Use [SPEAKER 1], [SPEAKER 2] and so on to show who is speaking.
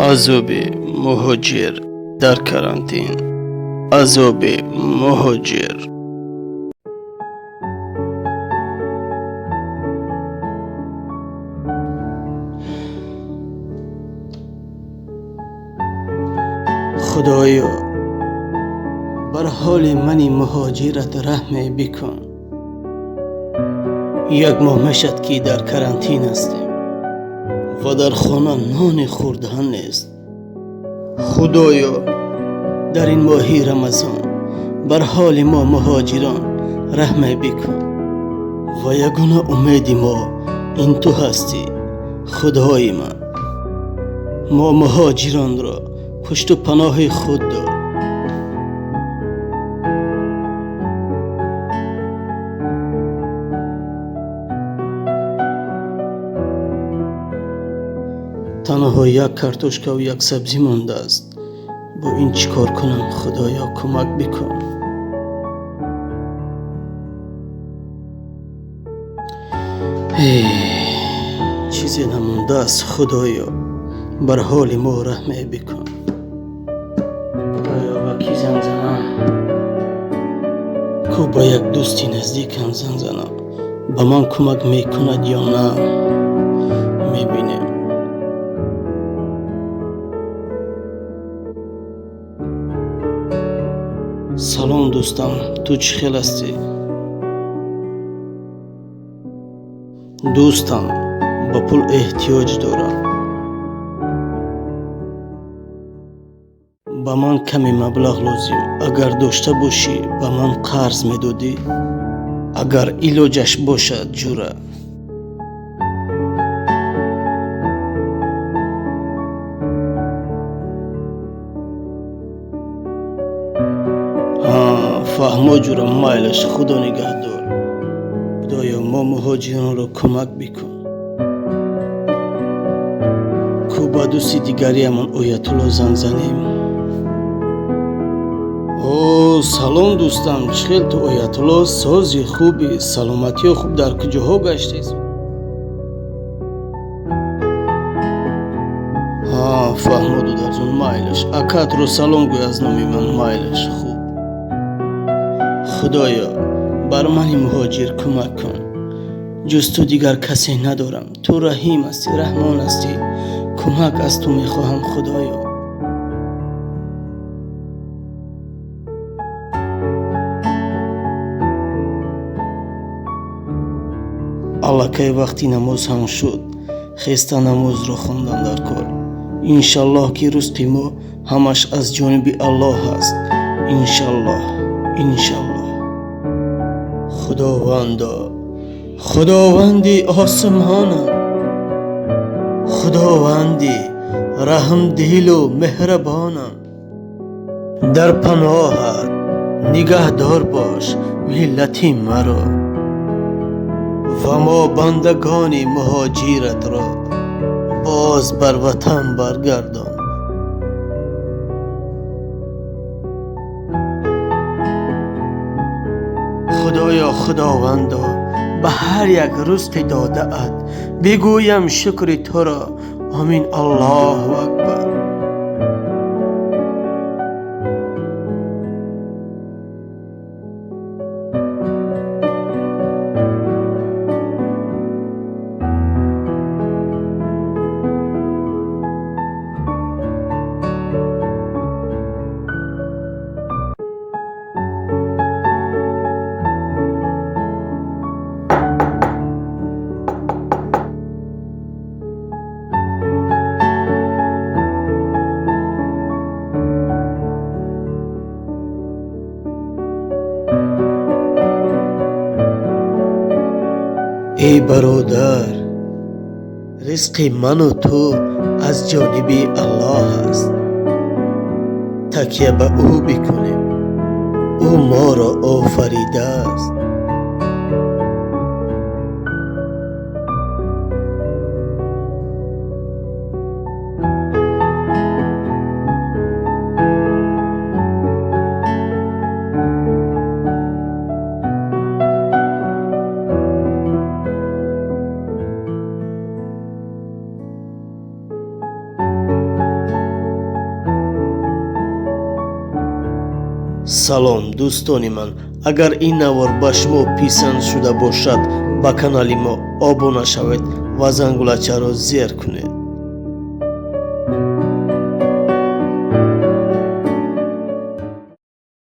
[SPEAKER 1] عذاب مهاجر در کرانتین. عذاب مهاجر. خدایا بر حال منی مهاجرت رحم بکن. یک ماه میشد که در کرانتین هستیم و در خانه نان خوردن نیست. خدایا در این ماه رمضان بر حال ما مهاجران رحم بکن و یگانه امید ما این تو هستی. خدای من، ما مهاجران را پشت و پناه خود دار. تنها یک کارتوشکا و یک سبزی مانده است. با این چیکار کنم؟ خدایا کمک بکن. چیزی نمانده است. خدایا بر حال ما رحم بکن. خدایا با کی زنگ زنم؟ کو با یک دوستی نزدیکم زنگ زنم. با من کمک میکند یا نه؟ میبینیم. سلام دوستم، تو چی خیل هستی؟ دوستم با پول احتیاج دارم. با من کمی مبلغ لازم. اگر داشته باشی با من قرض میدادی؟ اگر علاجش باشد جوره. فهمو جوره مایلش. خدا نگهدار. خدایا ما مهاجران را کمک بکن. کو با دوستی دیگری همان آیت الله زنگ زنیم. سلام دوستم، چی خیل تو آیت الله؟ سازی خوبی؟ سلامتی خوب؟ در کجاها گشتید؟ فهمودو در زون مایلش. اکات رو سلام گوی از نامی من مایلش. خوب. خدایا بر من مهاجر کمک کن. جز تو دیگر کسی ندارم. تو رحیم هستی، رحمان هستی. کمک از تو میخواهم خدایا. الله که وقتی نماز هم شد خیسته نماز رو خوندن در کار. انشالله که رزق ما همش از جانب الله هست. انشالله انشالله. خداوندی آسمانم، خداوندی رحم دل و مهربانم، در پناهت نگهدار باش ملتی مرا و ما بندگان مهاجرت را باز بر وطن برگردان. خدایا خداوندا به هر یک رزق داده ات بگویم شکر تو را. آمین. الله اکبر. ای برادر، رزق من و تو از جانب الله است. تکیه به او بکنیم. او ما را آفریده است. салом дӯстони ман, агар ин навор ба шумо писанд шуда бошад ба канали мо обуна шавед ва зангулачаро зер кунед.